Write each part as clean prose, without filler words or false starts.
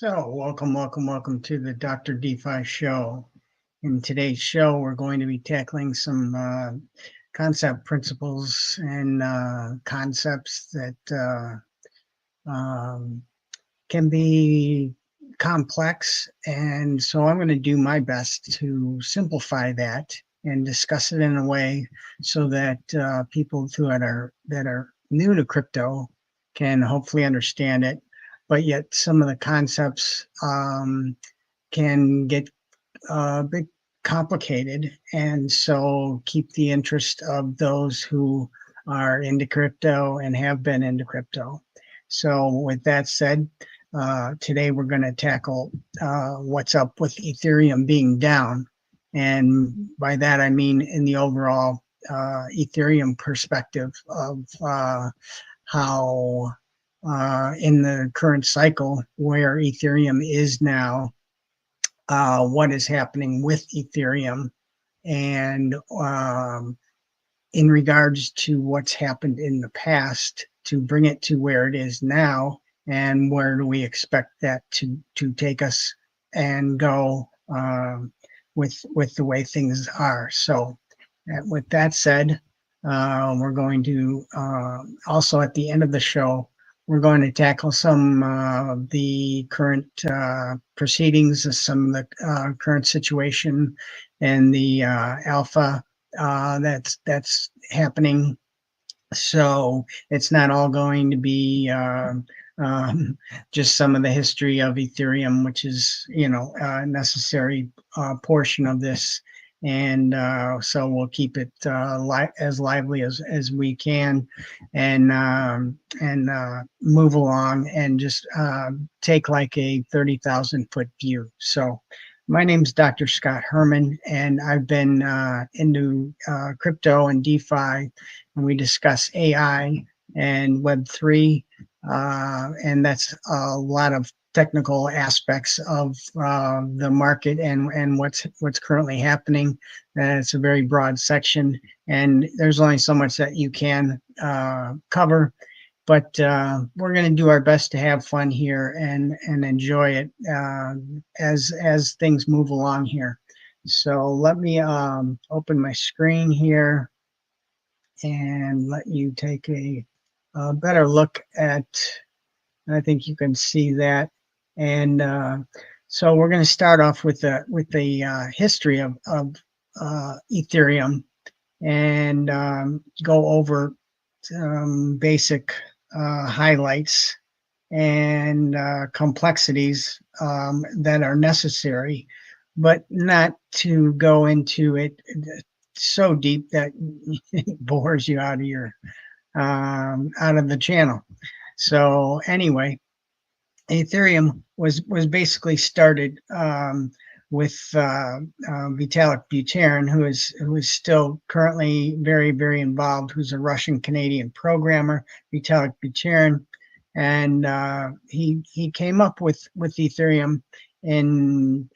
So, welcome to the Dr. DeFi show. In today's show, we're going to be tackling some concept principles and concepts that can be complex. And so I'm going to do my best to simplify that and discuss it in a way so that people that are new to crypto can hopefully understand it. But yet some of the concepts can get a bit complicated. And so keep the interest of those who are into crypto and have been into crypto. So with that said, today we're going to tackle what's up with Ethereum being down. And by that, I mean in the overall Ethereum perspective of how in the current cycle where Ethereum is now, what is happening with Ethereum, and in regards to what's happened in the past to bring it to where it is now, and where do we expect that to take us and go with the way things are. So with that said, we're going to also at the end of the show, we're going to tackle some of the current proceedings, some of the current situation and the alpha that's happening. So it's not all going to be just some of the history of Ethereum, which is, a necessary portion of this. And so we'll keep it as lively as we can, and move along and just take like a 30,000 foot view. So my name is Dr. Scott Herman, and I've been into crypto and DeFi, and we discuss AI and Web3, and that's a lot of technical aspects of the market and what's currently happening. And it's a very broad section, and there's only so much that you can cover. But we're going to do our best to have fun here and enjoy it as things move along here. So let me open my screen here and let you take a better look at. I think you can see that. And so we're going to start off with the history of Ethereum, and go over some basic highlights and complexities that are necessary, but not to go into it so deep that it bores you out of your out of the channel. So anyway, Ethereum was basically started with Vitalik Buterin, who is still currently very involved, who's a Russian Canadian programmer, Vitalik Buterin, and he came up with Ethereum in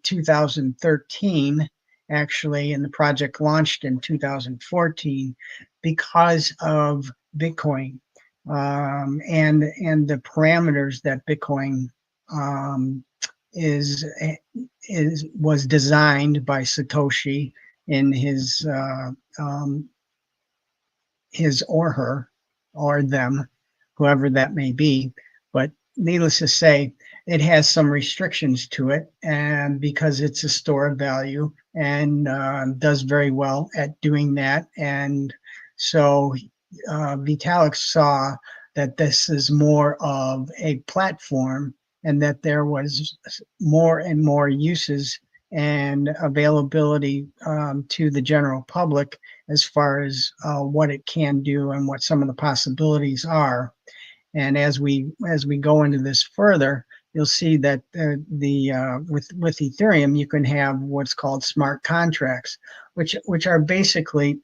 2013, actually, and the project launched in 2014 because of Bitcoin. And the parameters that Bitcoin was designed by Satoshi in his or her or them, whoever that may be. But needless to say, it has some restrictions to it, and because it's a store of value and does very well at doing that. And so Vitalik saw that this is more of a platform, and that there was more and more uses and availability to the general public as far as what it can do and what some of the possibilities are. And as we go into this further, you'll see that with Ethereum, you can have what's called smart contracts, which are basically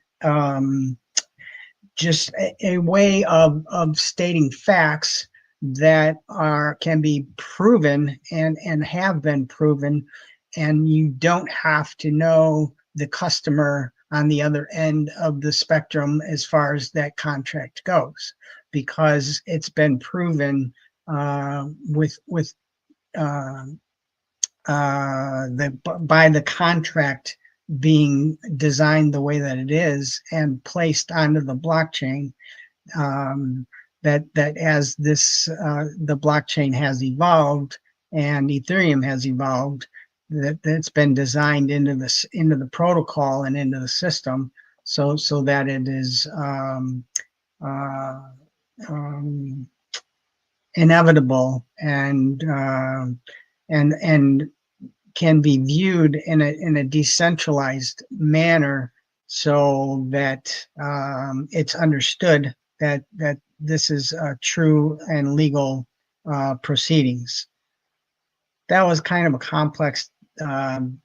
just a way of stating facts that can be proven and have been proven, and you don't have to know the customer on the other end of the spectrum as far as that contract goes, because it's been proven with by the contract being designed the way that it is and placed onto the blockchain, that as the blockchain has evolved and Ethereum has evolved, that's been designed into the protocol and into the system, so that it is uh, um, inevitable and can be viewed in a decentralized manner, so that it's understood that this is true and legal proceedings. That was kind of a complex um,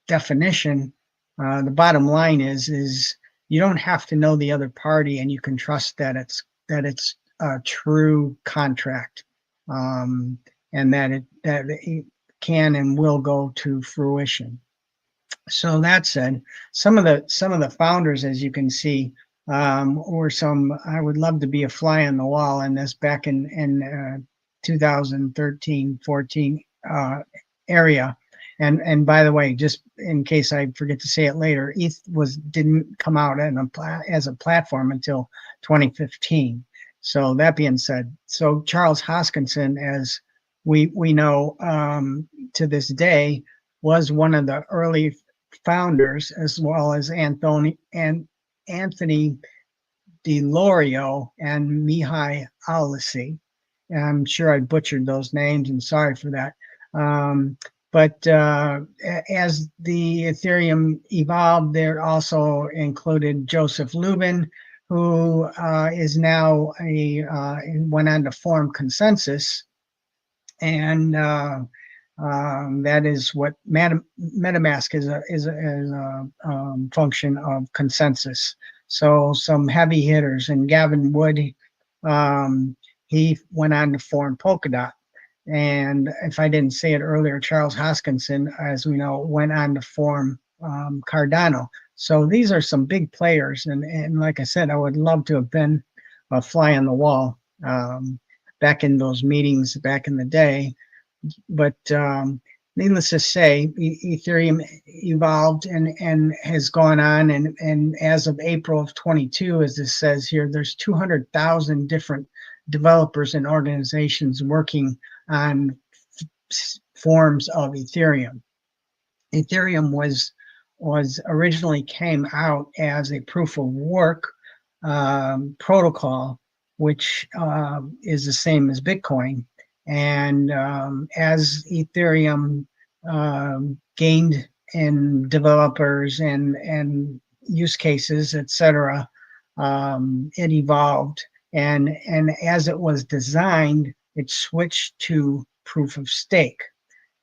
definition. The bottom line is you don't have to know the other party, and you can trust that it's a true contract, um, and that it can and will go to fruition. So that said, some of the founders, as you can see, were some. I would love to be a fly on the wall in this back in 2013, 14 area. And by the way, just in case I forget to say it later, ETH didn't come out as a platform until 2015. So that being said, so Charles Hoskinson, as we know to this day, was one of the early founders, as well as Anthony DeLorio and Mihai Alisi. I'm sure I butchered those names, and sorry for that. But as the Ethereum evolved, there also included Joseph Lubin, who is now went on to form Consensus, and that is what MetaMask is a function of Consensus. So some heavy hitters, and Gavin Wood, he went on to form Polkadot. And if I didn't say it earlier, Charles Hoskinson, as we know, went on to form Cardano. So these are some big players. And like I said, I would love to have been a fly on the wall back in those meetings back in the day. But needless to say, Ethereum evolved and has gone on. And as of April of 22, as this says here, there's 200,000 different developers and organizations working on forms of Ethereum. Ethereum was originally came out as a proof of work protocol, which is the same as Bitcoin. And as Ethereum gained in developers and use cases, etc., it evolved. And as it was designed, it switched to proof of stake.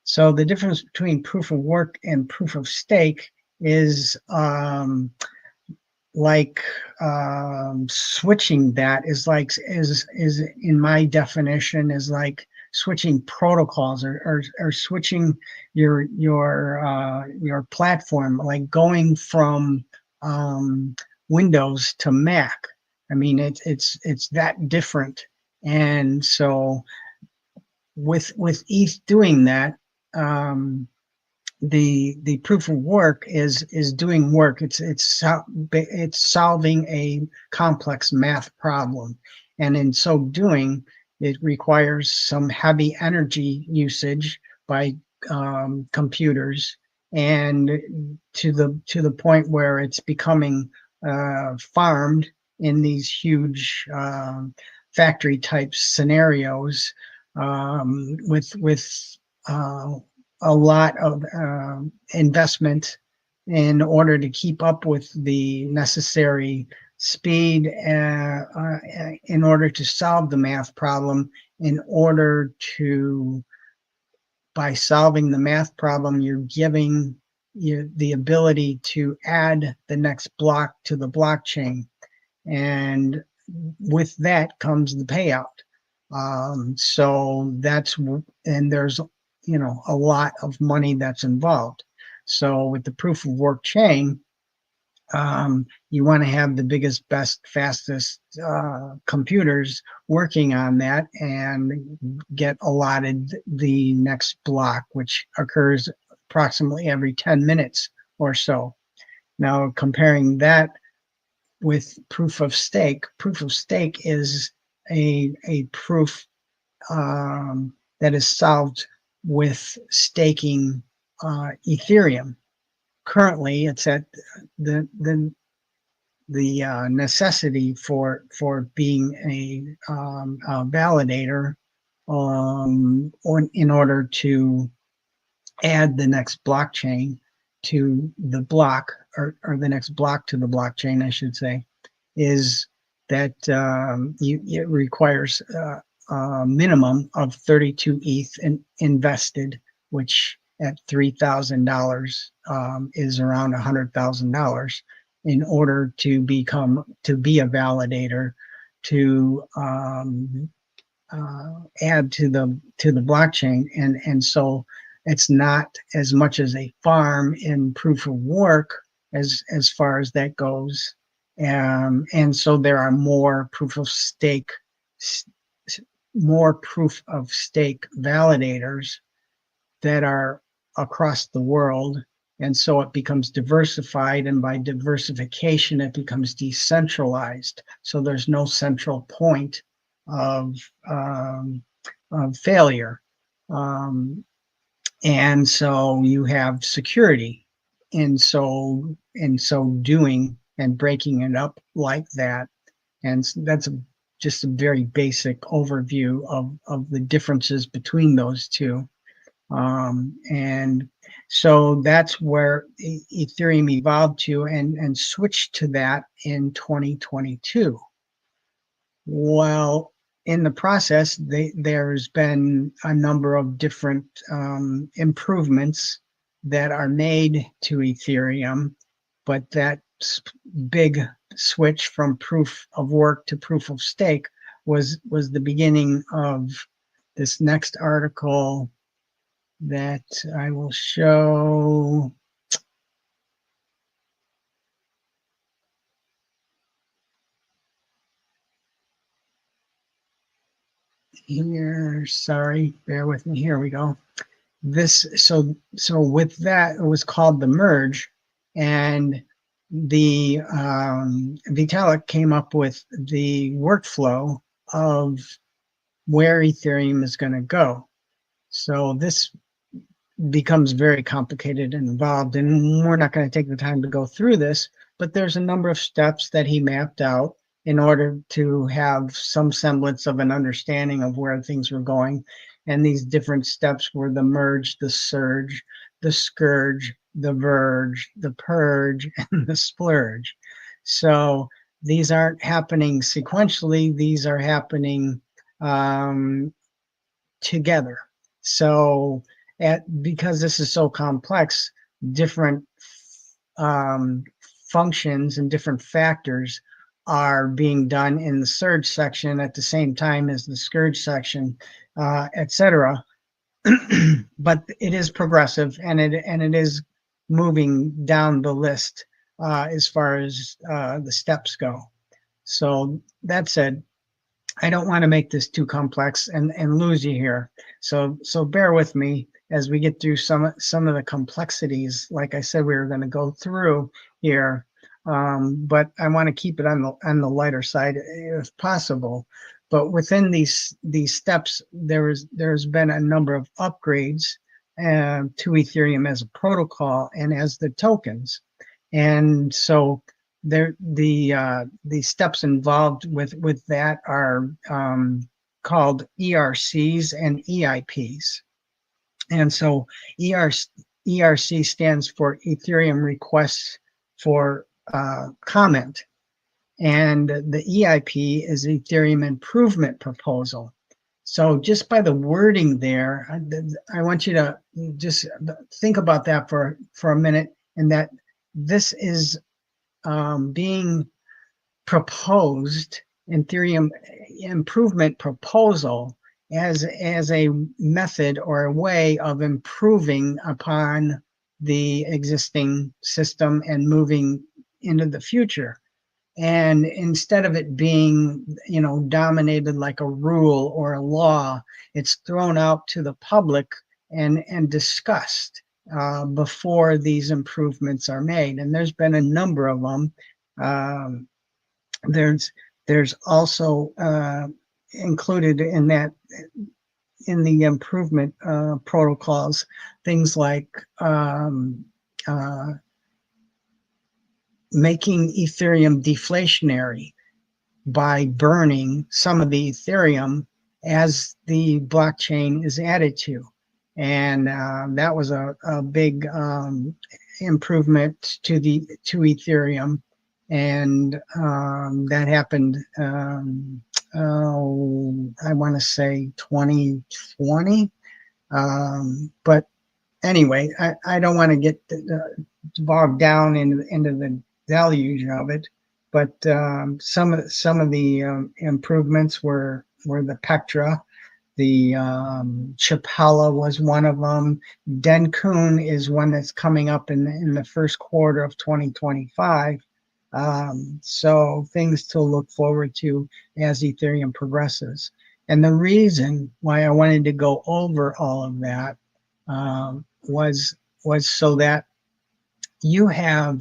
So the difference between proof of work and proof of stake is switching that is in my definition is like switching protocols or switching your platform, like going from Windows to Mac. I mean, it's that different. And so with ETH doing that, the proof of work is doing work. It's solving a complex math problem, and in so doing, it requires some heavy energy usage by computers, and to the point where it's becoming farmed in these huge factory type scenarios with a lot of investment in order to keep up with the necessary speed in order to solve the math problem. By solving the math problem, you're giving you the ability to add the next block to the blockchain. And with that comes the payout. So there's a lot of money that's involved. So with the proof of work chain, You want to have the biggest, best, fastest computers working on that and get allotted the next block, which occurs approximately every 10 minutes or so. Now, comparing that with proof of stake is a proof that is solved with staking Ethereum. Currently, it's at the necessity for being a validator in order to add the next blockchain to the block, or the next block to the blockchain, I should say, is that it requires a minimum of 32 ETH invested, which at $3,000 is around $100,000 in order to be a validator to add to the blockchain, and so it's not as much as a farm in proof of work as far as that goes, and so there are more proof of stake validators that are across the world. And so it becomes diversified, and by diversification, it becomes decentralized. So there's no central point of failure. And so you have security in so doing and breaking it up like that. And that's just a very basic overview of the differences between those two. And so that's where Ethereum evolved to and switched to that in 2022. Well, in the process, there's been a number of different improvements that are made to Ethereum, but that big switch from proof of work to proof of stake was the beginning of this next article that I will show. Here, sorry, bear with me. Here we go. So with that, it was called the merge, and the Vitalik came up with the workflow of where Ethereum is going to go. So this becomes very complicated and involved, and we're not going to take the time to go through this, but there's a number of steps that he mapped out in order to have some semblance of an understanding of where things were going. And these different steps were the merge, the surge, the scourge, the verge, the purge, and the splurge. So these aren't happening sequentially, these are happening together. So because this is so complex, different functions and different factors are being done in the surge section at the same time as the scourge section, etc. But it is progressive, and it is moving down the list as far as the steps go. So that said, I don't want to make this too complex and lose you here. So bear with me as we get through some of the complexities. Like I said, we were going to go through here, but I want to keep it on the lighter side if possible. But within these steps, there's been a number of upgrades to Ethereum as a protocol and as the tokens, and so the steps involved with that are called ERCs and EIPs. And so ERC stands for Ethereum Requests for Comment, and the EIP is Ethereum Improvement Proposal. So just by the wording there, I want you to just think about that for a minute, and that this is being proposed, Ethereum Improvement Proposal, as a method or a way of improving upon the existing system and moving into the future. And instead of it being, dominated like a rule or a law, it's thrown out to the public and discussed before these improvements are made. And there's been a number of them. Um, there's also included in that, in the improvement protocols, things like making Ethereum deflationary by burning some of the Ethereum as the blockchain is added to. And that was a big improvement to Ethereum. And that happened, I want to say 2020. But anyway, I don't want to get bogged down into the deluge of it. But some of the improvements were the Pectra. The Chapella was one of them. Denkun is one that's coming up in the first quarter of 2025. So things to look forward to as Ethereum progresses. And the reason why I wanted to go over all of that was so that you have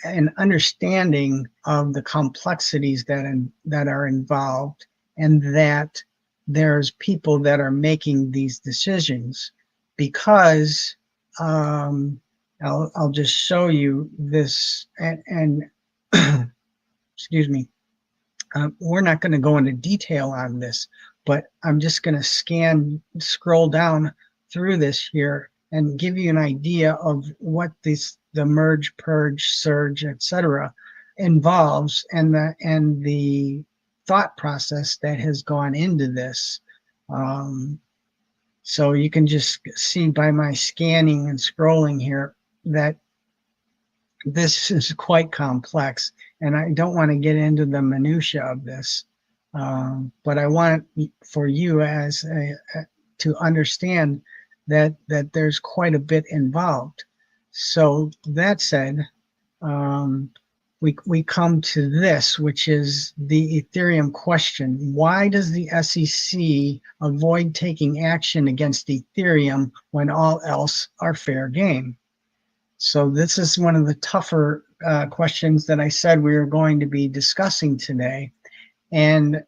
an understanding of the complexities that are involved, and that there's people that are making these decisions. Because I'll just show you this, and excuse me, we're not going to go into detail on this, but I'm just going to scroll down through this here and give you an idea of what the merge, purge, surge, etc. involves, and the thought process that has gone into this. So you can just see by my scanning and scrolling here that this is quite complex, and I don't want to get into the minutia of this, but I want for you to understand that there's quite a bit involved. So that said, we come to this, which is the Ethereum question. Why does the SEC avoid taking action against Ethereum when all else are fair game? So this is one of the tougher questions that I said we were going to be discussing today. And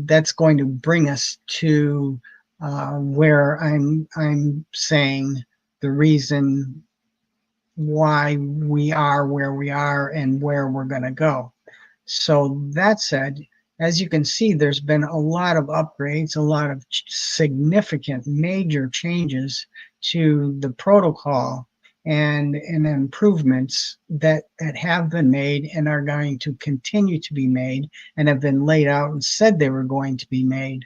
that's going to bring us to where I'm saying the reason why we are where we are and where we're going to go. So that said, as you can see, there's been a lot of upgrades, a lot of significant major changes to the protocol and improvements that have been made and are going to continue to be made and have been laid out and said they were going to be made.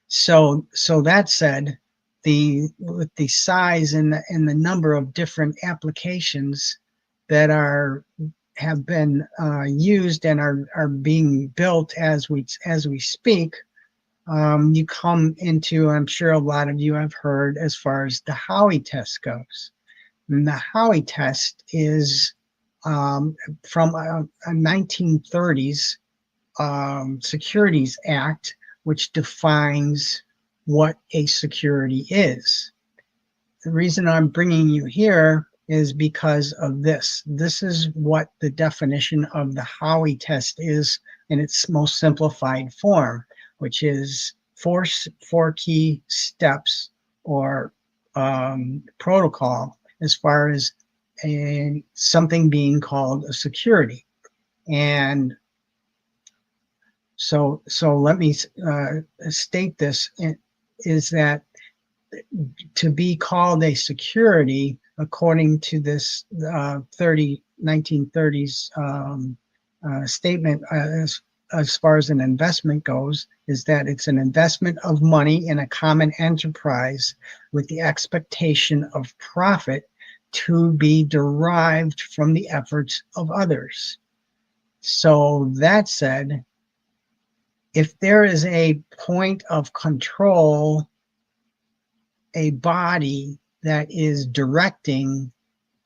So that said, with the size and the number of different applications that have been used and are being built as we speak, you come into, I'm sure a lot of you have heard, as far as the Howey test goes. And the Howey test is from a 1930s Securities Act, which defines what a security is. The reason I'm bringing you here is because of this. This is what the definition of the Howey test is in its most simplified form, which is four key steps or protocol as far as something being called a security. And so let me state this, is that to be called a security, according to this 1930s statement, as far as an investment goes, is that it's an investment of money in a common enterprise with the expectation of profit to be derived from the efforts of others. So that said, if there is a point of control, a body that is directing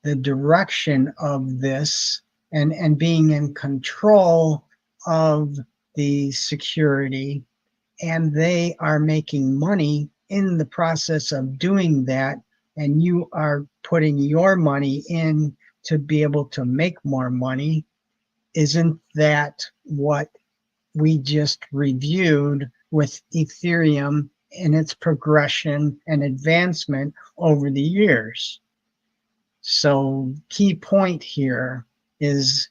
the direction of this and being in control of the security, and they are making money in the process of doing that, and you are putting your money in to be able to make more money. Isn't that what we just reviewed with Ethereum in its progression and advancement over the years? So, key point here is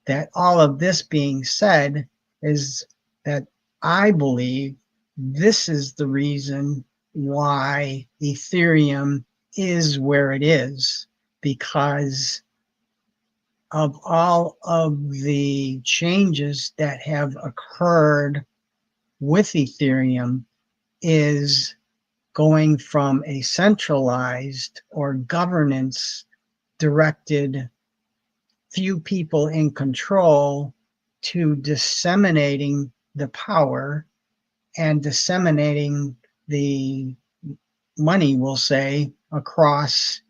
that all of this being said, is that I believe this is the reason why Ethereum is where it is, because of all of the changes that have occurred with Ethereum, is going from a centralized or governance directed, few people in control, to disseminating the power and disseminating the money, we'll say, across,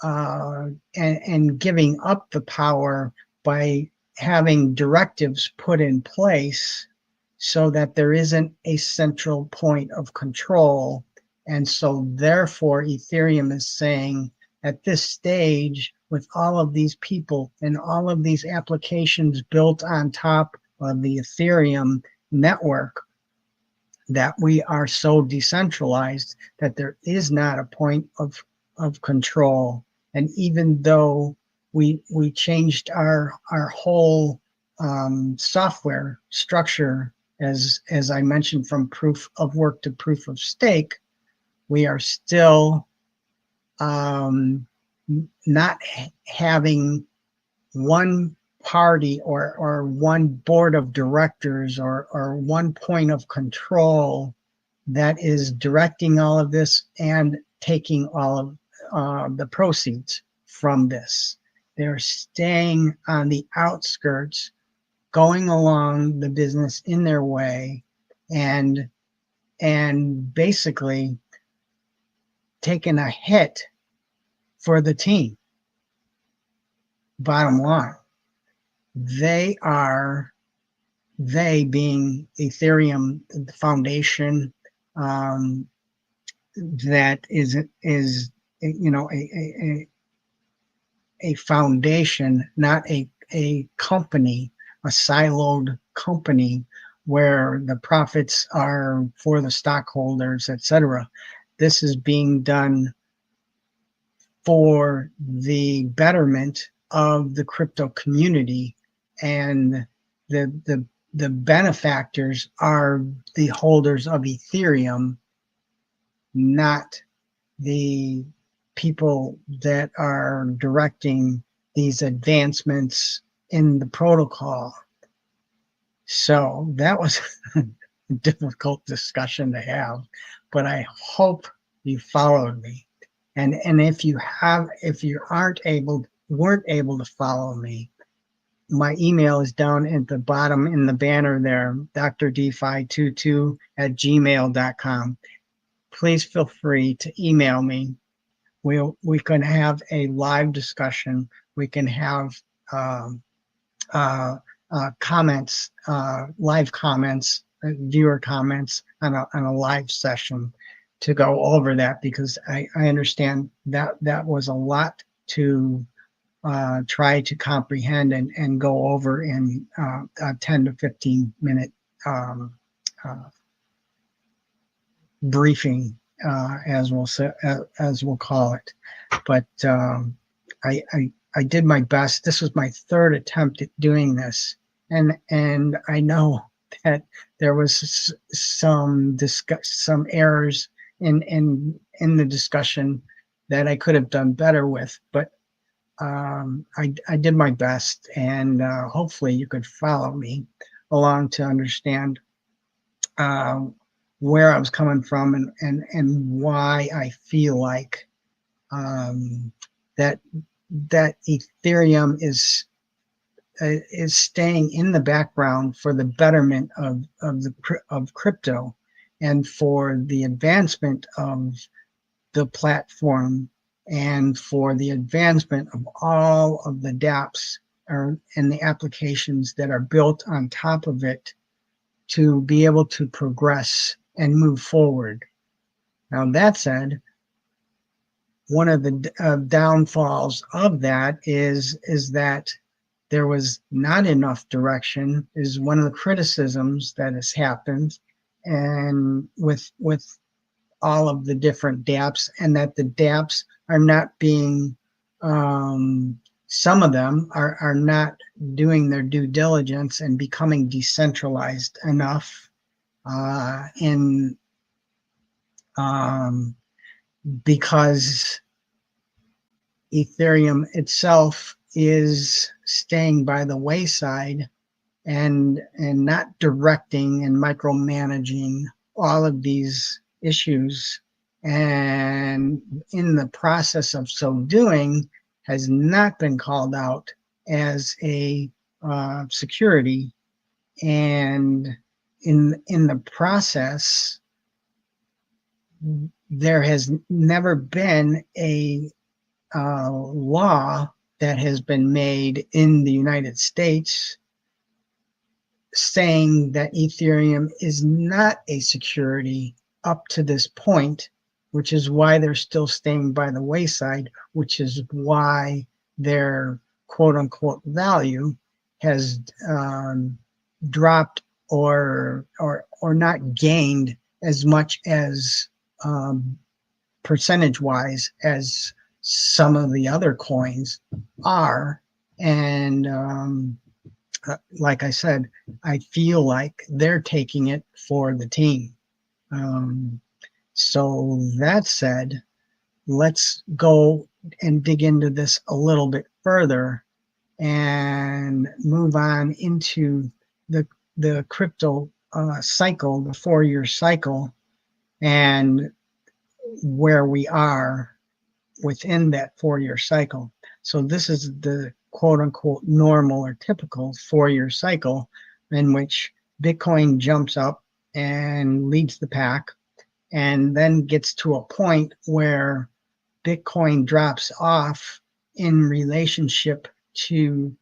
and giving up the power by having directives put in place so that there isn't a central point of control. And so therefore Ethereum is saying, at this stage, with all of these people and all of these applications built on top of the Ethereum network, that we are so decentralized that there is not a point of control. And even though we changed our whole software structure, as I mentioned, from proof of work to proof of stake, we are still not having one party or one board of directors or one point of control that is directing all of this and taking all of the proceeds from this. They're staying on the outskirts, going along the business in their way, and basically taking a hit for the team. Bottom line, they being Ethereum, the foundation, that is a foundation, not a company, a siloed company where the profits are for the stockholders, etc. This is being done for the betterment of the crypto community, and the benefactors are the holders of Ethereum, not the people that are directing these advancements in the protocol. So that was a difficult discussion to have, but I hope you followed me. And if you weren't able to follow me, my email is down at the bottom in the banner there, drdefi22@gmail.com. Please feel free to email me. We can have a live discussion. We can have comments, live comments, viewer comments on a live session to go over that, because I understand that was a lot to try to comprehend and go over in a 10 to 15 minute briefing, as we'll call it. But I did my best. This was my third attempt at doing this, and I know that there was some errors in the discussion that I could have done better with, but I did my best, and hopefully you could follow me along to understand where I was coming from and why I feel like that Ethereum is staying in the background for the betterment of crypto and for the advancement of the platform and for the advancement of all of the dApps and the applications that are built on top of it to be able to progress and move forward. Now, that said, one of the downfalls of that is that there was not enough direction, is one of the criticisms that has happened, and with all of the different dApps, and that the dApps are not being, some of them are not doing their due diligence and becoming decentralized enough in because Ethereum itself is staying by the wayside and not directing and micromanaging all of these issues, and in the process of so doing has not been called out as a security, and in the process there has never been a law that has been made in the United States saying that Ethereum is not a security up to this point, which is why they're still staying by the wayside, which is why their quote unquote value has dropped or not gained as much as percentage wise as some of the other coins are. And like I said, I feel like they're taking it for the team. So that said, let's go and dig into this a little bit further and move on into the crypto cycle, the 4-year cycle, and where we are within that 4-year cycle. So this is the quote unquote normal or typical 4-year cycle in which Bitcoin jumps up and leads the pack, and then gets to a point where Bitcoin drops off in relationship to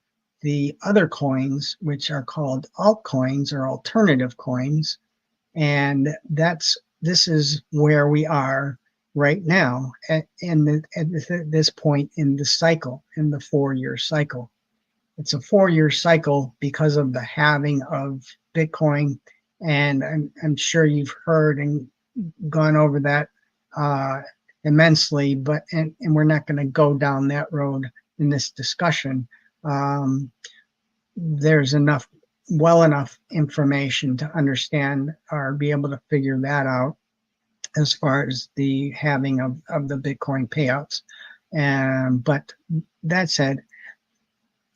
the other coins, which are called altcoins or alternative coins. And this is where we are right now at this point in the cycle, in the 4-year cycle. It's a 4-year cycle because of the halving of Bitcoin, and I'm sure you've heard and gone over that immensely, but and we're not going to go down that road in this discussion. There's enough information to understand or be able to figure that out as far as the halving of the Bitcoin payouts. But that said,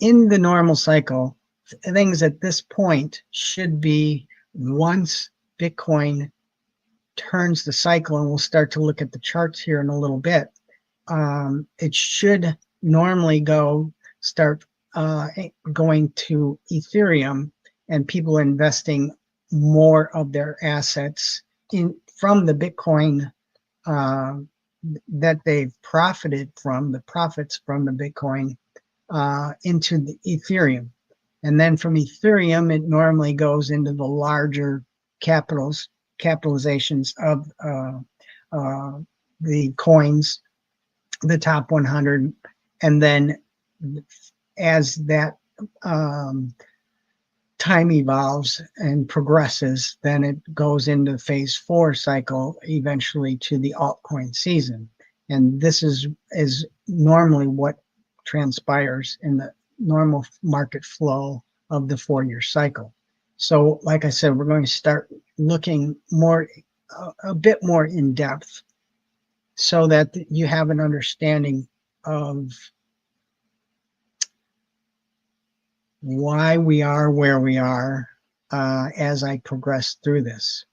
in the normal cycle, things at this point should be, once Bitcoin turns the cycle, and we'll start to look at the charts here in a little bit, it should normally start going to Ethereum, and people investing more of their assets from the Bitcoin that they've profited from, the profits from the Bitcoin, into the Ethereum. And then from Ethereum, it normally goes into the larger capitalizations of the coins, the top 100. And then as that time evolves and progresses, then it goes into phase 4 cycle, eventually to the altcoin season. And this is normally what transpires in the normal market flow of the 4-year cycle. So like I said, we're going to start looking a bit more in depth, so that you have an understanding of why we are where we are as I progress through this.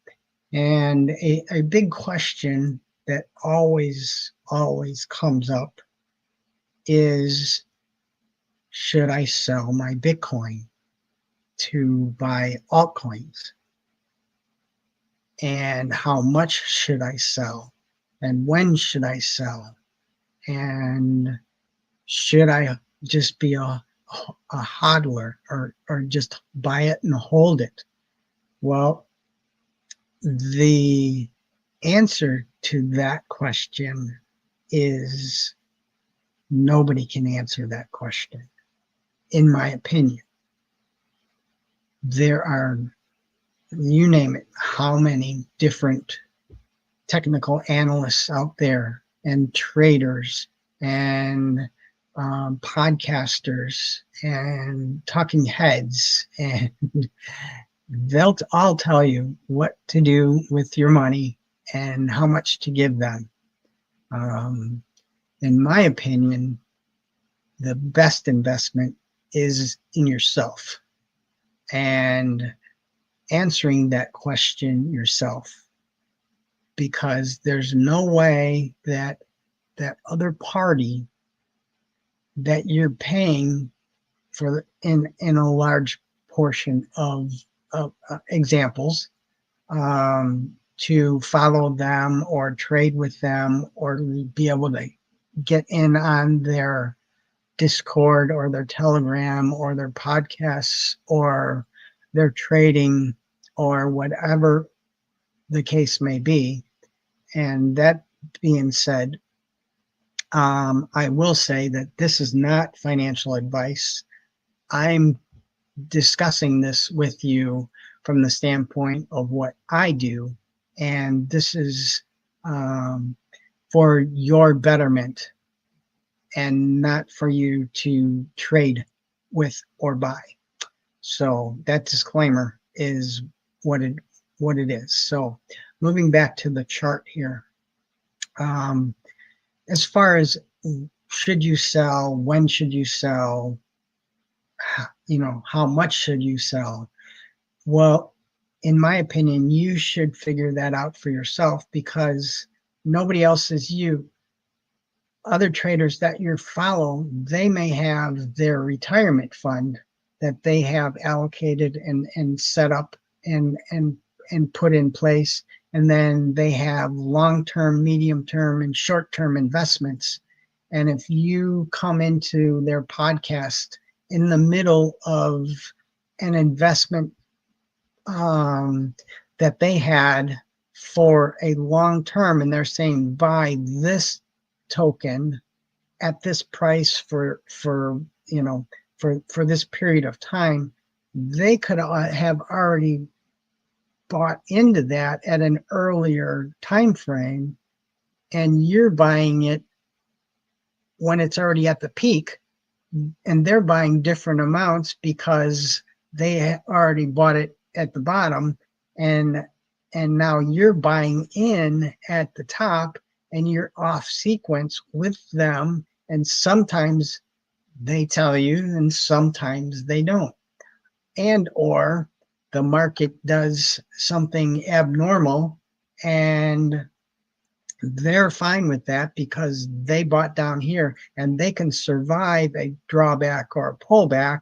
And a big question that always comes up is, should I sell my Bitcoin to buy altcoins? And how much should I sell? And when should I sell? And should I just be a hodler or just buy it and hold it? Well, the answer to that question is nobody can answer that question, in my opinion. There are, you name it, how many different technical analysts out there and traders and podcasters and talking heads, and they'll all tell you what to do with your money and how much to give them. In my opinion, the best investment is in yourself and answering that question yourself, because there's no way that that other party that you're paying for in a large portion of examples, to follow them or trade with them or be able to get in on their Discord or their Telegram or their podcasts or their trading or whatever the case may be. And that being said, I will say that this is not financial advice. I'm discussing this with you from the standpoint of what I do, and this is for your betterment and not for you to trade with or buy. So that disclaimer is what it is. So moving back to the chart here, as far as should you sell, when should you sell, how much should you sell? Well, in my opinion, you should figure that out for yourself, because nobody else is you. Other traders that you follow, they may have their retirement fund that they have allocated and set up and put in place. And then they have long-term, medium-term, and short-term investments. And if you come into their podcast in the middle of an investment that they had for a long term, and they're saying buy this token at this price for this period of time, they could have already bought into that at an earlier time frame, and you're buying it when it's already at the peak, and they're buying different amounts because they already bought it at the bottom, and now you're buying in at the top, and you're off sequence with them. And sometimes they tell you and sometimes they don't, and or the market does something abnormal and they're fine with that because they bought down here and they can survive a drawback or a pullback,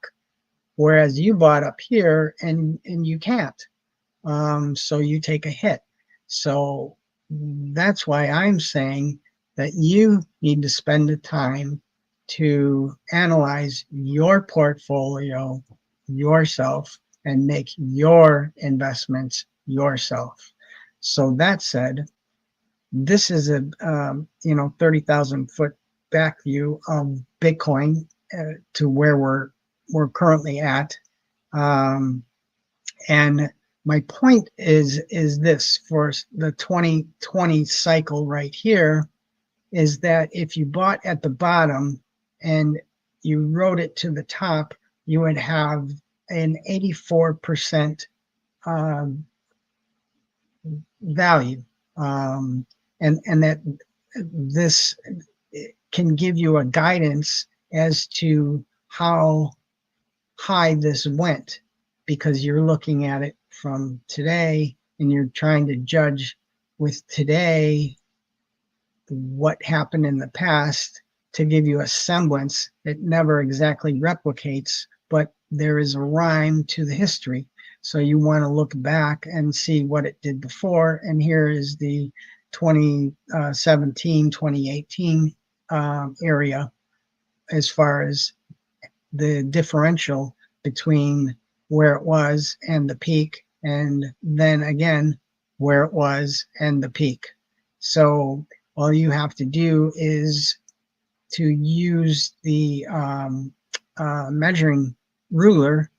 whereas you bought up here and you can't. So you take a hit. So that's why I'm saying that you need to spend the time to analyze your portfolio yourself and make your investments yourself. So that said, this is a 30,000 foot back view of Bitcoin to where we're currently at, and my point is this: for the 2020 cycle right here, is that if you bought at the bottom and you rode it to the top, you would have an 84% value, and that this can give you a guidance as to how high this went, because you're looking at it from today and you're trying to judge with today what happened in the past to give you a semblance. It never exactly replicates, but there is a rhyme to the history. So you want to look back and see what it did before. And here is the 2017, 2018 area as far as the differential between where it was and the peak, and then again where it was and the peak. So all you have to do is to use the measuring ruler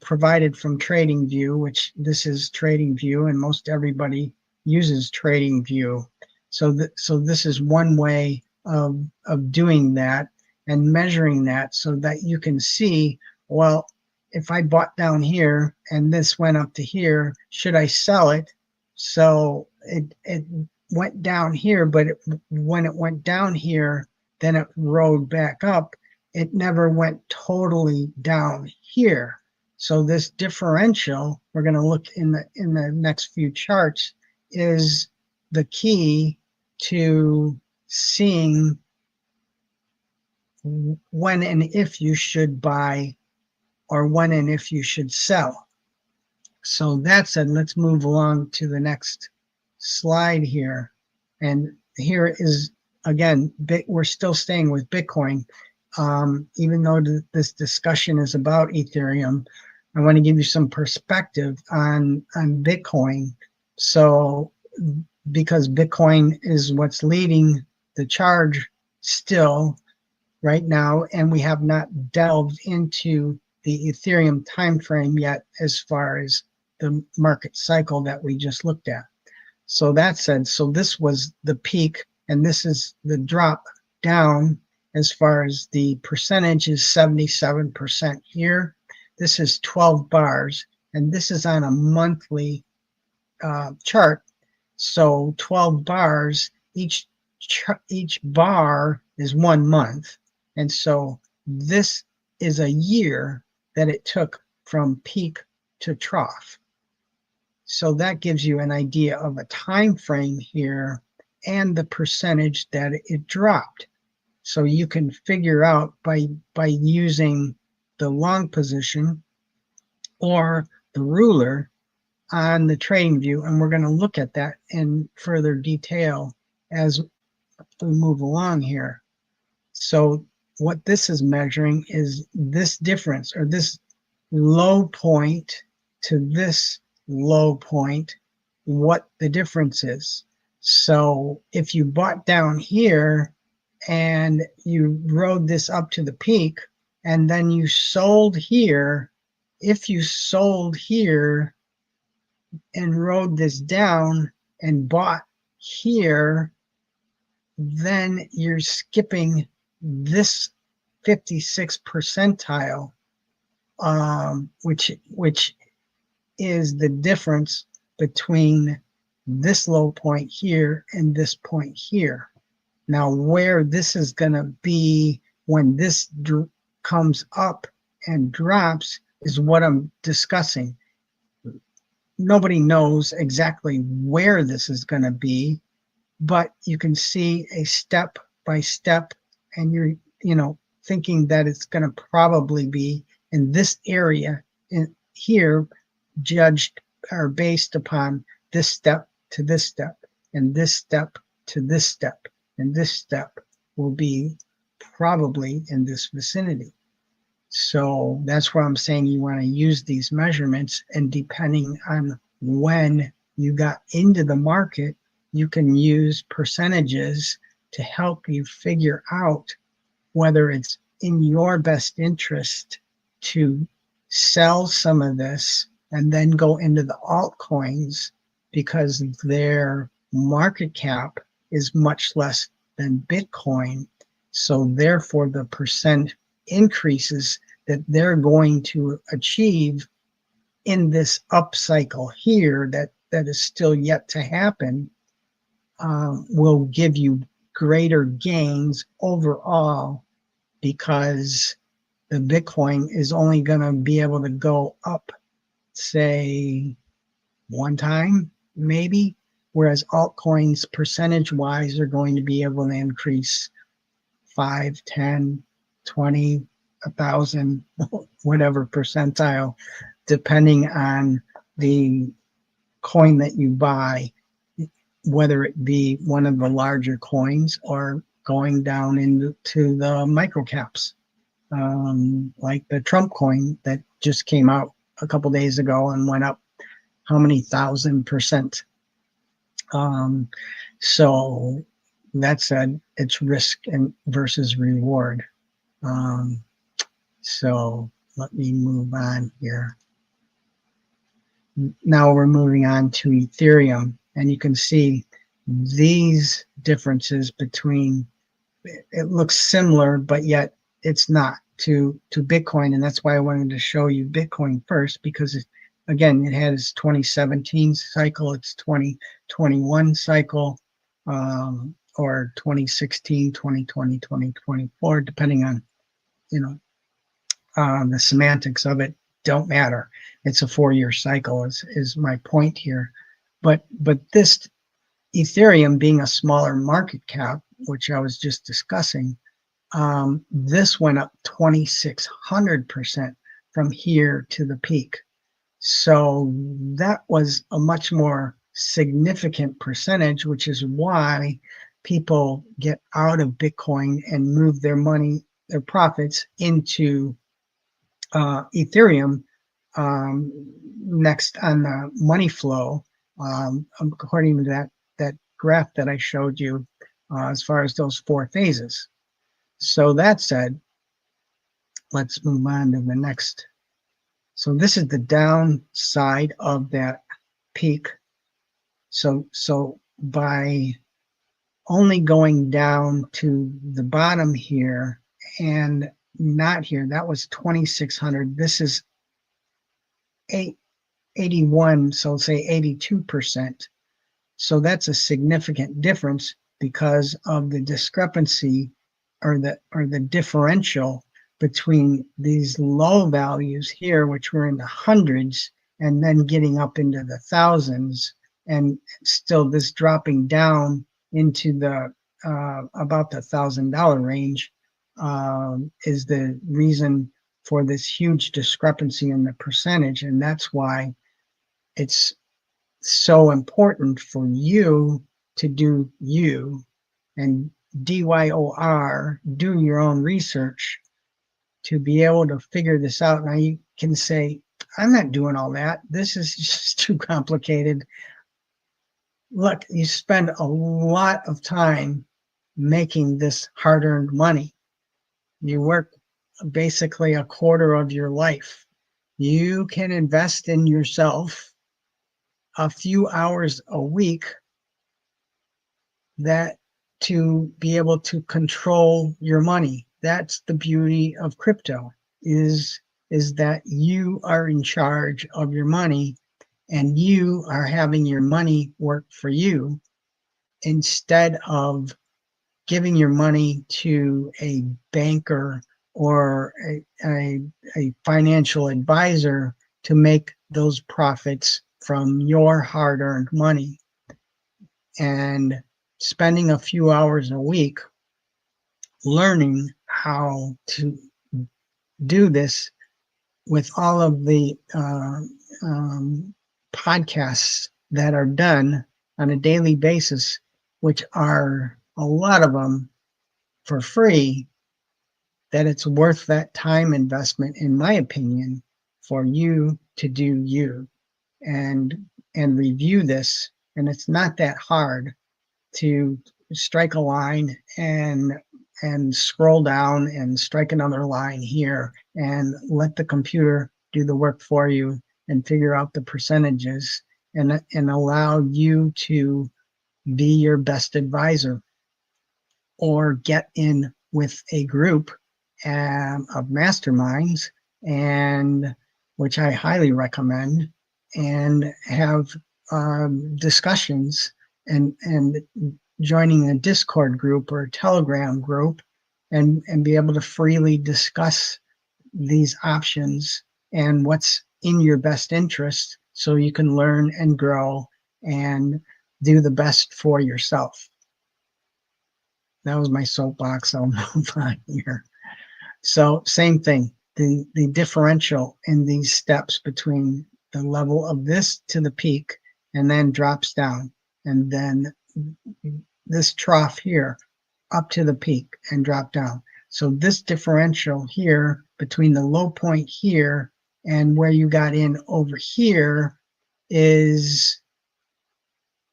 provided from TradingView, which this is TradingView, and most everybody uses TradingView. So this is one way of doing that and measuring that so that you can see, well, if I bought down here and this went up to here, should I sell it? So it went down here, but when it went down here, then it rode back up. It never went totally down here. So this differential, we're going to look in the next few charts, is the key to seeing when and if you should buy or when and if you should sell. So that said, let's move along to the next slide here. And here is, again, we're still staying with Bitcoin. Even though this discussion is about Ethereum, I want to give you some perspective on Bitcoin. So because Bitcoin is what's leading the charge still right now, and we have not delved into the Ethereum time frame yet as far as the market cycle that we just looked at. So that said, so this was the peak, and this is the drop down. As far as the percentage is 77% here. This is 12 bars, and this is on a monthly chart. So 12 bars, each bar is 1 month. And so this is a year that it took from peak to trough. So that gives you an idea of a time frame here and the percentage that it dropped. So you can figure out by using the long position or the ruler on the TradingView, and we're going to look at that in further detail as we move along here. So what this is measuring is this difference, or this low point to this low point, what the difference is. So if you bought down here and you rode this up to the peak, and then you sold here, if you sold here and rode this down and bought here, then you're skipping this 56th percentile, which is the difference between this low point here and this point here. Now, where this is going to be when this comes up and drops is what I'm discussing. Nobody knows exactly where this is going to be, but you can see a step by step, and you're, thinking that it's going to probably be in this area in here, judged or based upon this step to this step, and this step to this step. And this step will be probably in this vicinity. So that's where I'm saying you want to use these measurements, and depending on when you got into the market, you can use percentages to help you figure out whether it's in your best interest to sell some of this and then go into the altcoins because their market cap is much less than Bitcoin. So therefore the percent increases that they're going to achieve in this upcycle here that is still yet to happen will give you greater gains overall, because the Bitcoin is only going to be able to go up, say, one time, maybe, whereas altcoins percentage-wise are going to be able to increase 5, 10, 20, 1,000, whatever percentile, depending on the coin that you buy, whether it be one of the larger coins or going down into the micro caps, like the Trump coin that just came out a couple days ago and went up how many 1,000%. So that said, it's risk and versus reward. So let me move on here. Now we're moving on to Ethereum, and you can see these differences between, it looks similar, but yet it's not to Bitcoin. And that's why I wanted to show you Bitcoin first, because again, it has 2017 cycle, it's 2021 cycle, or 2016, 2020, 2024, depending on, the semantics of it don't matter. It's a 4-year cycle is my point here. But this Ethereum being a smaller market cap, which I was just discussing, this went up 2,600% from here to the peak. So that was a much more significant percentage, which is why people get out of Bitcoin and move their money, their profits into Ethereum. Next on the money flow, according to that graph that I showed you, as far as those 4 phases. So that said, let's move on to the next. So this is the downside of that peak. So by only going down to the bottom here and not here, that was 2,600. This is 81, so say 82%. So that's a significant difference because of the discrepancy or the differential between these low values here, which were in the hundreds, and then getting up into the thousands, and still this dropping down into the about the $1,000 range, is the reason for this huge discrepancy in the percentage. And that's why it's so important for you to do you, and DYOR, do your own research to be able to figure this out. Now you can say, I'm not doing all that. This is just too complicated. Look, you spend a lot of time making this hard-earned money. You work basically a quarter of your life. You can invest in yourself a few hours a week that to be able to control your money. That's the beauty of crypto, is that you are in charge of your money, and you are having your money work for you instead of giving your money to a banker or a financial advisor to make those profits from your hard-earned money. And spending a few hours a week learning how to do this with all of the podcasts that are done on a daily basis, which are a lot of them for free, that it's worth that time investment, in my opinion, for you to do you and review this. And it's not that hard to strike a line and scroll down and strike another line here and let the computer do the work for you and figure out the percentages and allow you to be your best advisor, or get in with a group of masterminds, and which I highly recommend, and have discussions, and joining a Discord group or a Telegram group, and be able to freely discuss these options and what's in your best interest, so you can learn and grow and do the best for yourself. That was my soapbox. I'll move on here. So same thing, the differential in these steps between the level of this to the peak, and then drops down, and then this trough here up to the peak and drop down. So this differential here between the low point here and where you got in over here is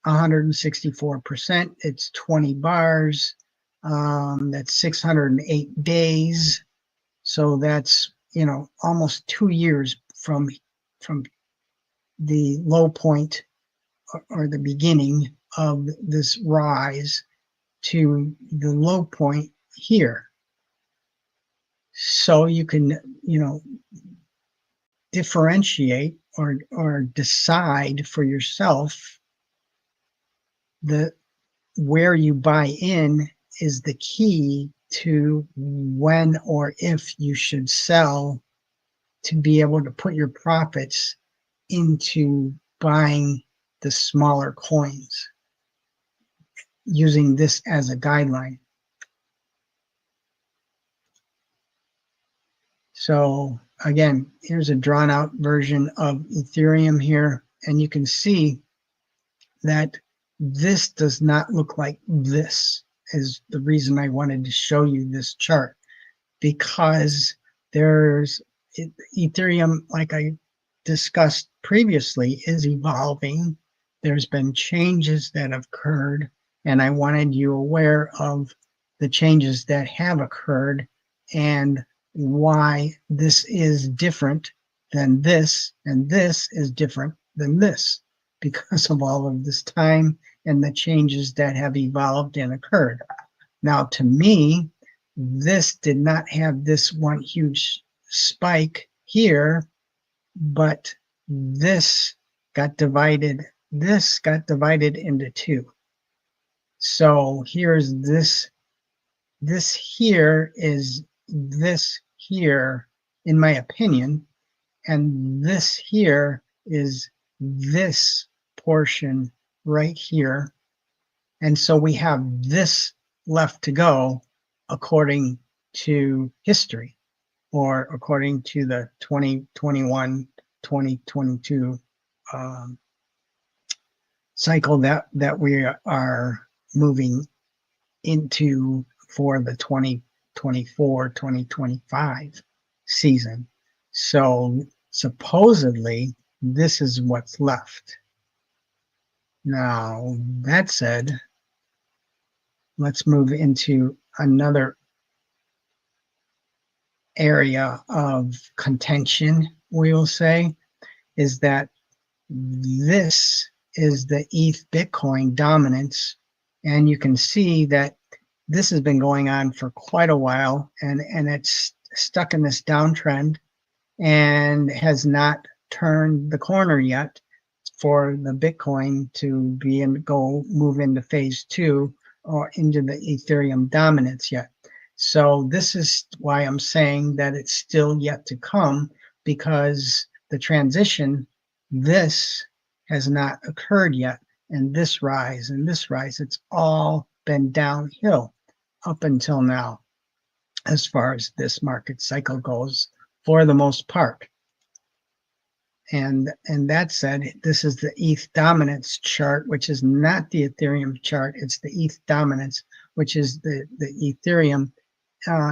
164%. It's 20 bars. That's 608 days. So that's, almost 2 years from the low point or the beginning of this rise to the low point here. So you can, differentiate or decide for yourself where you buy in is the key to when or if you should sell to be able to put your profits into buying the smaller coins using this as a guideline. So again, here's a drawn out version of Ethereum here, and you can see that this does not look like this is the reason I wanted to show you this chart, because there's Ethereum, like I discussed previously, is evolving. There's been changes that have occurred, and I wanted you aware of the changes that have occurred and why this is different than this, and this is different than this because of all of this time and the changes that have evolved and occurred. Now, to me, this did not have this one huge spike here, but this got divided into two. So here's this here is this here, in my opinion, and this here is this portion right here. And so we have this left to go according to history, or according to the 2021, 2022 cycle that we are moving into for the 2024, 2025 season. So supposedly this is what's left. Now, that said, let's move into another area of contention, we will say, is that this is the ETH Bitcoin dominance. And you can see that this has been going on for quite a while, and it's stuck in this downtrend and has not turned the corner yet for the Bitcoin to be and move into phase 2 or into the Ethereum dominance yet. So this is why I'm saying that it's still yet to come, because the transition, this has not occurred yet. And this rise, it's all been downhill up until now, as far as this market cycle goes, for the most part. And that said, this is the ETH dominance chart, which is not the Ethereum chart. It's the ETH dominance, which is the Ethereum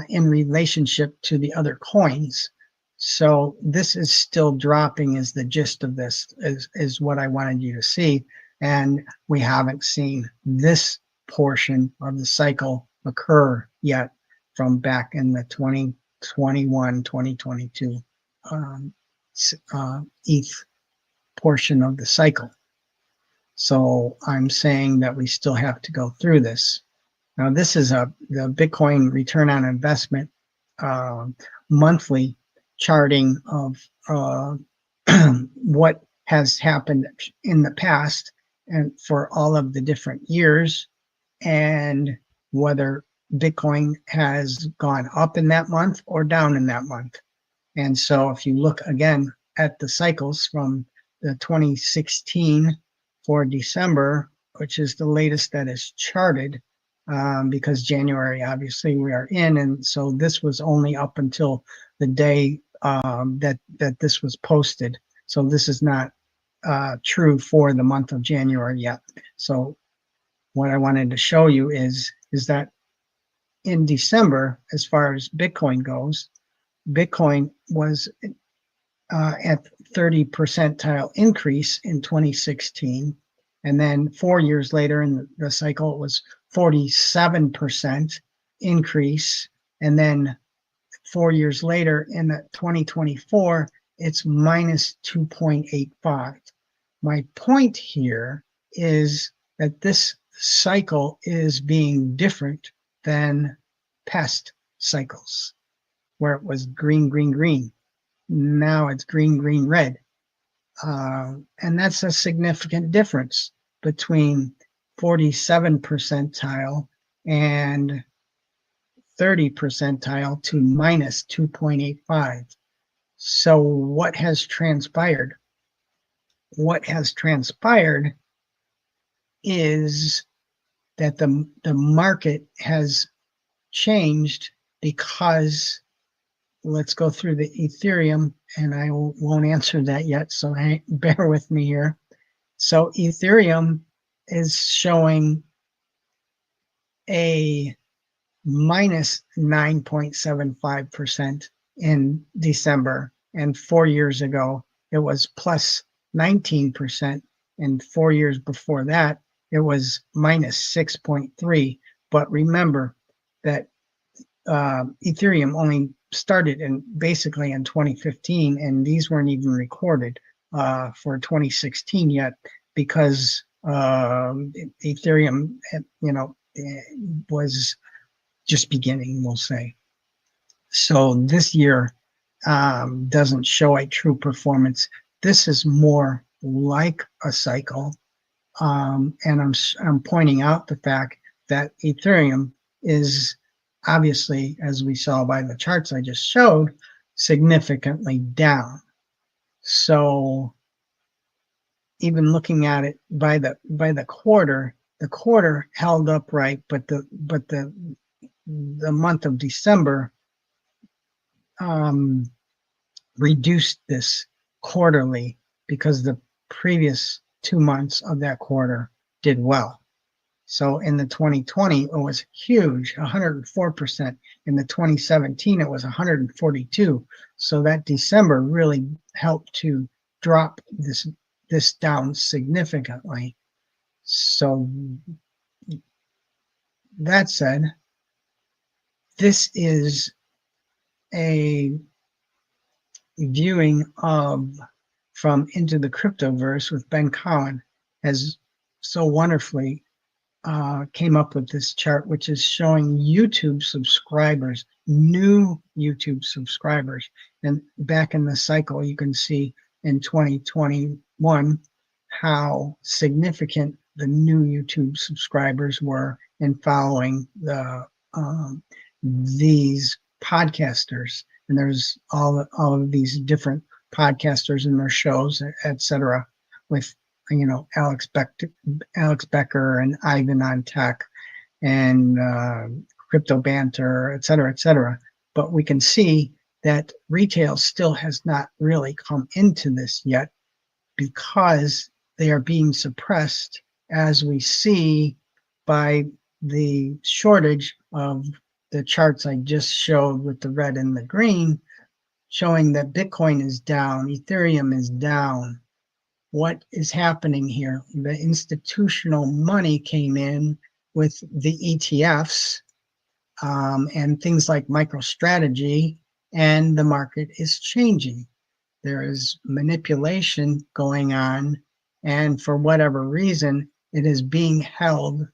in relationship to the other coins. So this is still dropping, is the gist of this, is what I wanted you to see. And we haven't seen this portion of the cycle occur yet from back in the 2021, 2022 ETH portion of the cycle. So I'm saying that we still have to go through this. Now, this is the Bitcoin return on investment monthly charting of what has happened in the past and for all of the different years, and whether Bitcoin has gone up in that month or down in that month. And so if you look again at the cycles from the 2016 for December, which is the latest that is charted, because January, obviously, we are in. And so this was only up until the day that this was posted. So this is not true for the month of January yet. So what I wanted to show you is that in December, as far as Bitcoin goes, Bitcoin was at 30 percentile increase in 2016. And then 4 years later in the cycle, it was 47% increase. And then 4 years later in the 2024, it's minus 2.85. My point here is that this cycle is being different than past cycles, where it was green, green, green. Now it's green, green, red. And that's a significant difference between 47 percentile and 30 percentile to minus 2.85. So what has transpired? What has transpired is that the market has changed because, let's go through the Ethereum, and I won't answer that yet, so bear with me here. So Ethereum is showing a minus 9.75% in December, and 4 years ago it was plus 19%, and 4 years before that it was minus 6.3. But remember that Ethereum only started basically in 2015, and these weren't even recorded for 2016 yet, because Ethereum, was just beginning, we'll say. So this year doesn't show a true performance. This is more like a cycle, and I'm pointing out the fact that Ethereum is obviously, as we saw by the charts I just showed, significantly down. So even looking at it by the quarter, the quarter held upright, but the month of December reduced this quarterly because the previous 2 months of that quarter did well. So in the 2020, it was huge, 104%. In the 2017, it was 142. So that December really helped to drop this down significantly. So that said, this is a viewing of from Into the Cryptoverse with Ben Cowan, has so wonderfully came up with this chart, which is showing YouTube subscribers, new YouTube subscribers. And back in the cycle, you can see in 2021 how significant the new YouTube subscribers were in following these podcasters. And there's all of these different podcasters and their shows, etc., with Alex Becker and Ivan on Tech and Crypto Banter, et cetera, et cetera. But we can see that retail still has not really come into this yet, because they are being suppressed, as we see by the shortage of the charts I just showed with the red and the green, showing that Bitcoin is down, Ethereum is down. What is happening here? The institutional money came in with the ETFs and things like MicroStrategy, and the market is changing. There is manipulation going on, and for whatever reason, it is being held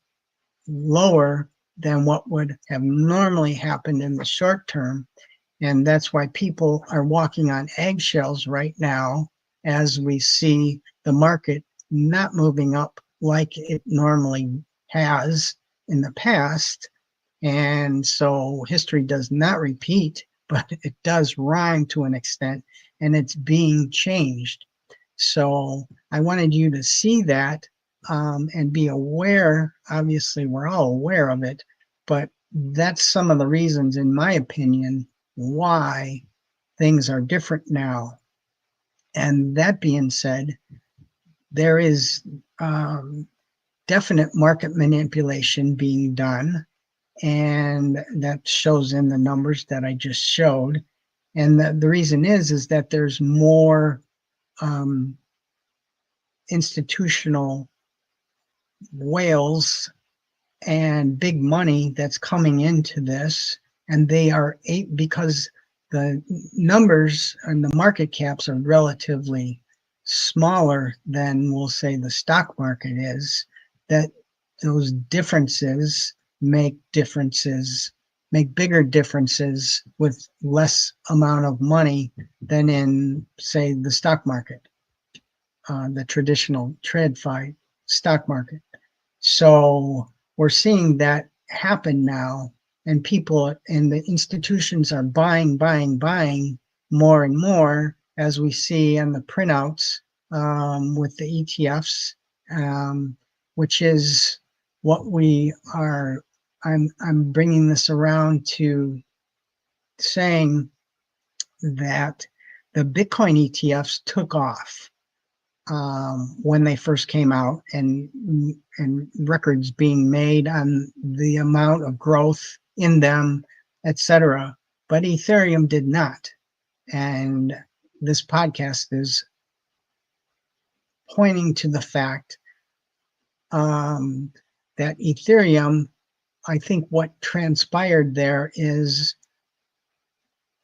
lower than what would have normally happened in the short term. And that's why people are walking on eggshells right now, as we see the market not moving up like it normally has in the past. And so history does not repeat, but it does rhyme to an extent, and it's being changed. So I wanted you to see that and be aware. Obviously, we're all aware of it, but that's some of the reasons, in my opinion, why things are different now. And that being said, there is definite market manipulation being done. and that shows in the numbers that I just showed. And the reason is that there's more institutional whales and big money that's coming into this, and they are because the numbers and the market caps are relatively smaller than, we'll say, the stock market is, that those differences make bigger differences with less amount of money than in, say, the stock market, the traditional TradFi stock market. So we're seeing that happen now, and people and the institutions are buying more and more, as we see on the printouts with the ETFs, which is what we are. I'm bringing this around to saying that the Bitcoin ETFs took off when they first came out, and records being made on the amount of growth in them, etc. But Ethereum did not. And this podcast is pointing to the fact that Ethereum, I think what transpired there is,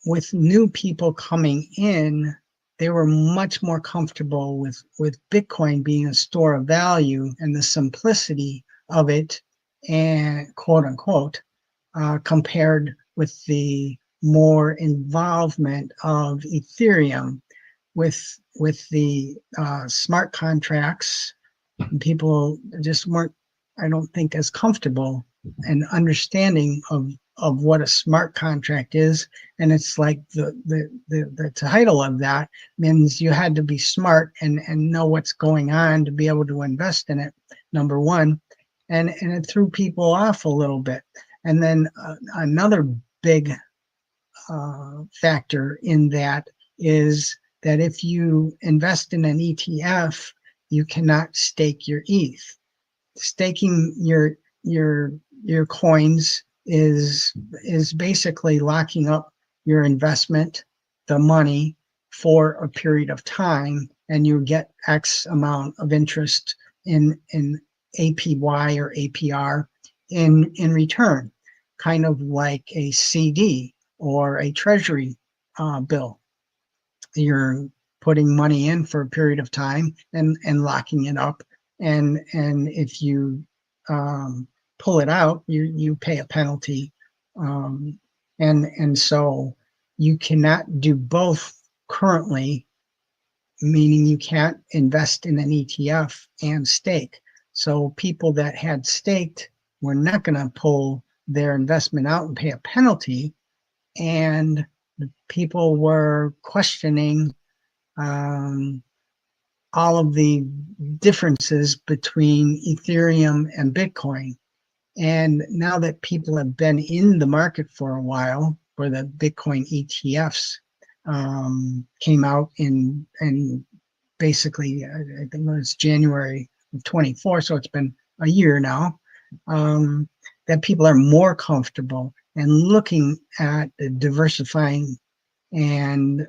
with new people coming in, they were much more comfortable with Bitcoin being a store of value and the simplicity of it, and quote unquote, compared with the more involvement of Ethereum with the smart contracts. People just weren't, I don't think, as comfortable and understanding of what a smart contract is. And it's like the title of that means you had to be smart and know what's going on to be able to invest in it, number one. And it threw people off a little bit. And then another big factor in that is that if you invest in an ETF, you cannot stake your ETH. Staking your coins is basically locking up your investment, the money, for a period of time, and you get X amount of interest in APY or APR in return, kind of like a CD or a treasury bill. You're putting money in for a period of time and locking it up, and if you pull it out, you pay a penalty, and so you cannot do both currently, meaning you can't invest in an ETF and stake. So people that had staked were not going to pull their investment out and pay a penalty, and people were questioning all of the differences between Ethereum and Bitcoin. And now that people have been in the market for a while, where the Bitcoin ETFs came out in basically, I think it was January of 24, so it's been a year now, that people are more comfortable and looking at diversifying and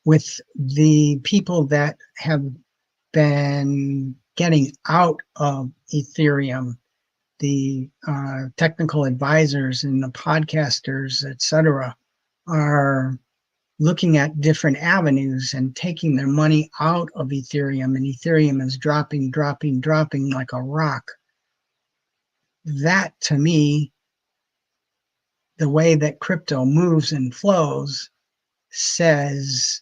with the people that have been getting out of Ethereum, the technical advisors and the podcasters, etc., are looking at different avenues and taking their money out of Ethereum, and Ethereum is dropping like a rock. That, to me, the way that crypto moves and flows, says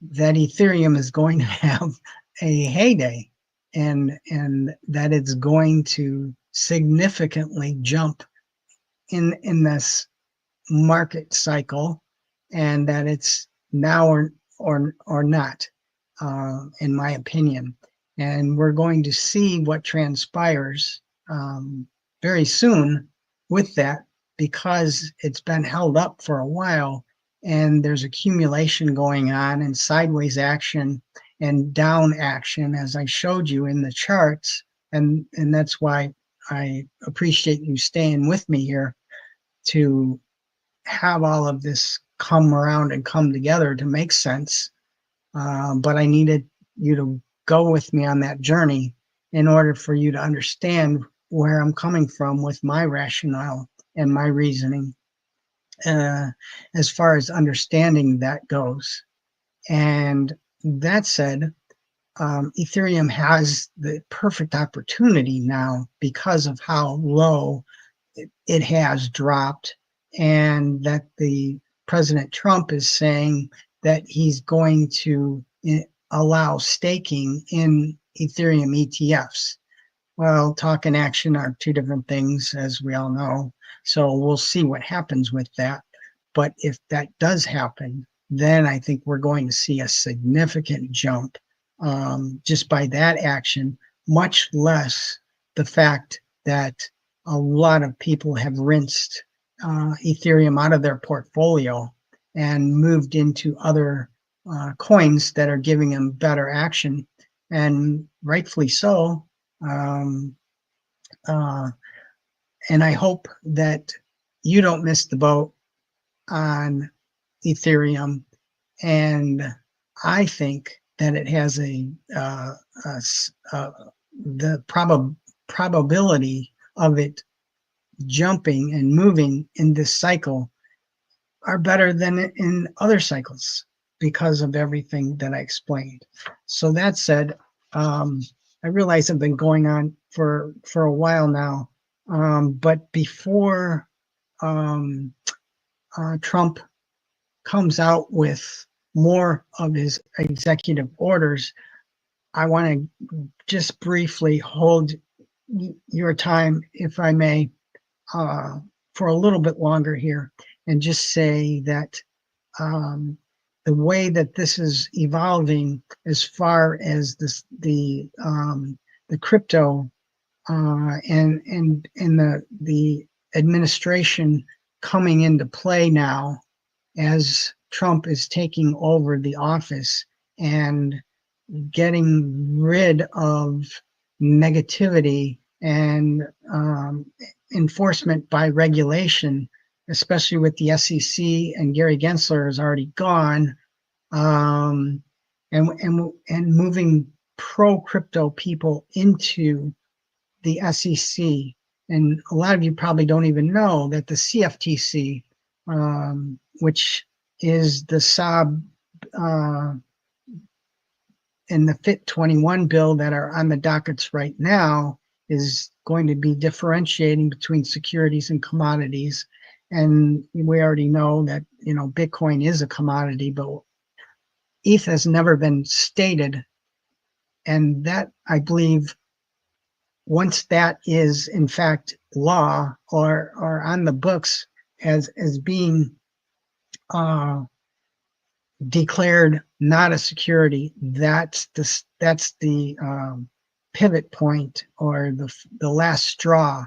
that Ethereum is going to have a heyday, and that it's going to significantly jump in this market cycle, and that it's now or not, in my opinion. And we're going to see what transpires very soon with that, because it's been held up for a while, and there's accumulation going on, and sideways action and down action, as I showed you in the charts. And that's why I appreciate you staying with me here to have all of this come around and come together to make sense. But I needed you to go with me on that journey in order for you to understand where I'm coming from with my rationale and my reasoning, uh, as far as understanding that goes. And that said, Ethereum has the perfect opportunity now because of how low it has dropped, and that the President Trump is saying that he's going to allow staking in Ethereum ETFs. Well, talk and action are two different things, as we all know. So we'll see what happens with that. But if that does happen, then I think we're going to see a significant jump, just by that action, much less the fact that a lot of people have rinsed Ethereum out of their portfolio and moved into other coins that are giving them better action, and rightfully so. Um, uh, and I hope that you don't miss the boat on Ethereum. And I think that it has the probability of it jumping and moving in this cycle are better than in other cycles because of everything that I explained. So that said, I realize I've been going on for a while now, but before um, Trump comes out with more of his executive orders, I want to just briefly hold your time, if I may, for a little bit longer here, and just say that um, the way that this is evolving, as far as the crypto and the administration coming into play now, as Trump is taking over the office and getting rid of negativity and enforcement by regulation, especially with the SEC, and Gary Gensler is already gone, um, and moving pro crypto people into the SEC. And a lot of you probably don't even know that the CFTC, which is the SOB and the FIT 21 bill that are on the dockets right now, is going to be differentiating between securities and commodities. And we already know that, Bitcoin is a commodity, but ETH has never been stated. And that, I believe, once that is in fact law, or on the books as being declared not a security, that's the pivot point, or the last straw,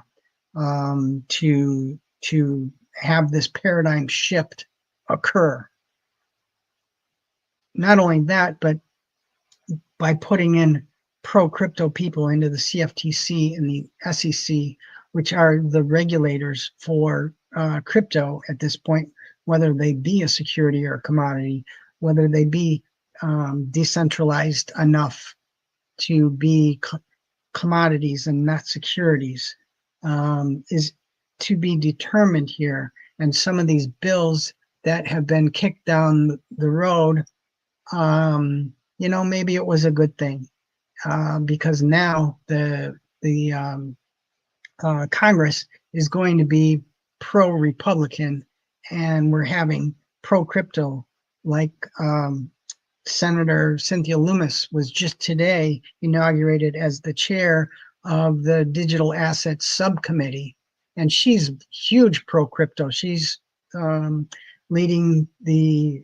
to have this paradigm shift occur. Not only that, but by putting in pro crypto people into the CFTC and the SEC, which are the regulators for crypto at this point, whether they be a security or a commodity, whether they be decentralized enough to be commodities and not securities, is to be determined here. And some of these bills that have been kicked down the road, maybe it was a good thing, because now the Congress is going to be pro-Republican, and we're having pro-crypto, like Senator Cynthia Lummis was just today inaugurated as the chair of the Digital Assets Subcommittee, and she's huge pro-crypto. She's leading the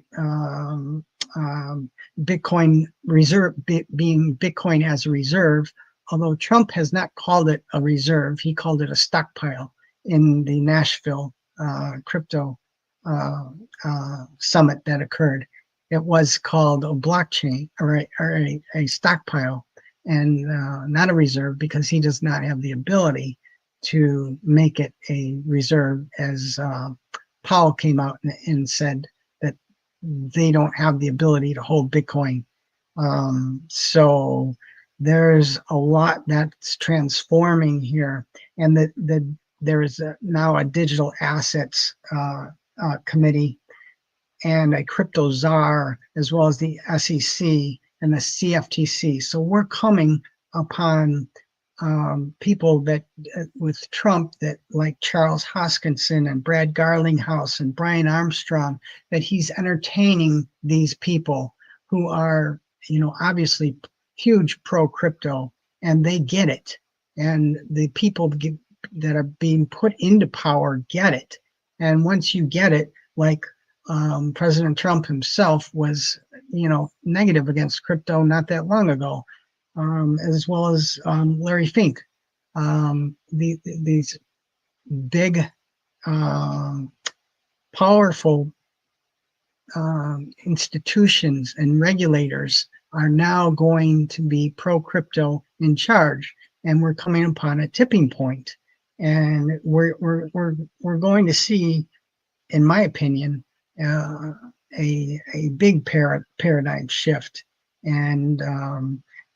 Bitcoin reserve, being Bitcoin as a reserve, although Trump has not called it a reserve. He called it a stockpile in the Nashville crypto summit that occurred. It was called a blockchain, or a stockpile, and not a reserve, because he does not have the ability to make it a reserve, as Powell came out and said that they don't have the ability to hold Bitcoin. So there's a lot that's transforming here, and there is now a digital assets committee and a crypto czar, as well as the SEC and the CFTC. So we're coming upon people that with Trump, that like Charles Hoskinson and Brad Garlinghouse and Brian Armstrong, that he's entertaining these people who are, obviously huge pro crypto, and they get it. And the people that are being put into power get it. And once you get it, like President Trump himself was, negative against crypto not that long ago, as well as Larry Fink. These big, powerful institutions and regulators are now going to be pro crypto in charge, and we're coming upon a tipping point, and we're going to see, in my opinion, a big paradigm shift, and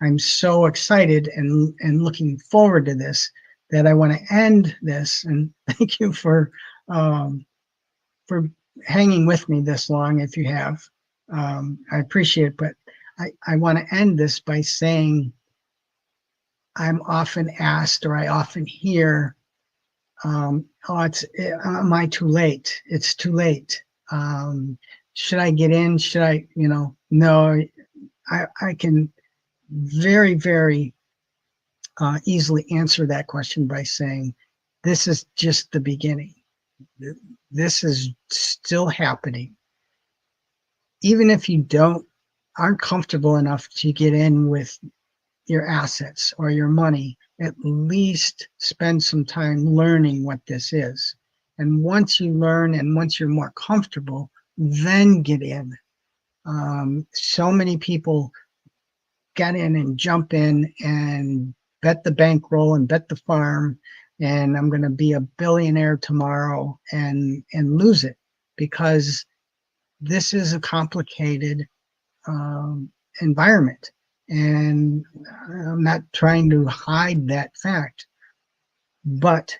I'm so excited and looking forward to this, that I want to end this, and thank you for hanging with me this long. If you have, I appreciate it, but I want to end this by saying I'm often asked, or I often hear, oh, am I too late? It's too late. Should I get in? Should I, no, I can very, very easily answer that question by saying, this is just the beginning. This is still happening. Even if you aren't comfortable enough to get in with your assets or your money, at least spend some time learning what this is. And once you learn, and once you're more comfortable, then get in. So many people get in and jump in and bet the bankroll and bet the farm, and I'm going to be a billionaire tomorrow, and lose it, because this is a complicated environment. And I'm not trying to hide that fact, but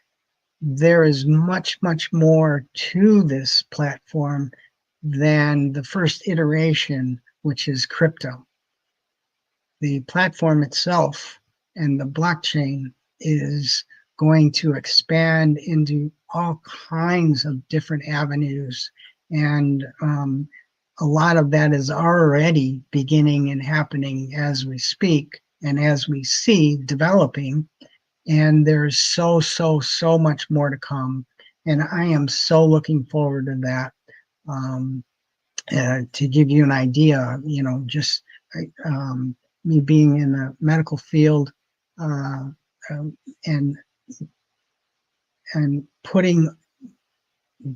there is much, much more to this platform than the first iteration, which is crypto. The platform itself and the blockchain is going to expand into all kinds of different avenues. And a lot of that is already beginning and happening as we speak, and as we see developing. And there's so much more to come. And I am so looking forward to that. To give you an idea, just me being in the medical field, and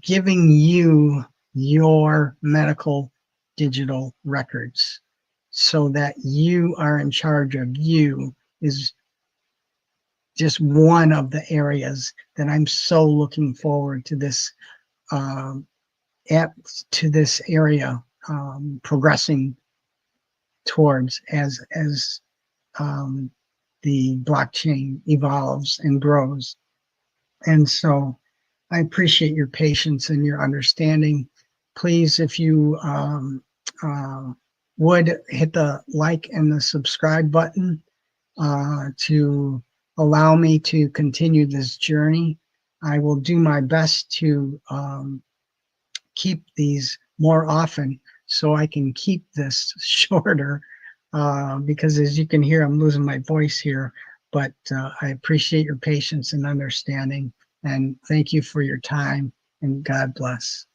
giving you your medical digital records, so that you are in charge of you, is just one of the areas that I'm so looking forward to this area progressing towards, as the blockchain evolves and grows. And so I appreciate your patience and your understanding. Please, if you would, hit the like and the subscribe button to allow me to continue this journey. I will do my best to keep these more often, so I can keep this shorter, because as you can hear, I'm losing my voice here. But I appreciate your patience and understanding, and thank you for your time, and God bless.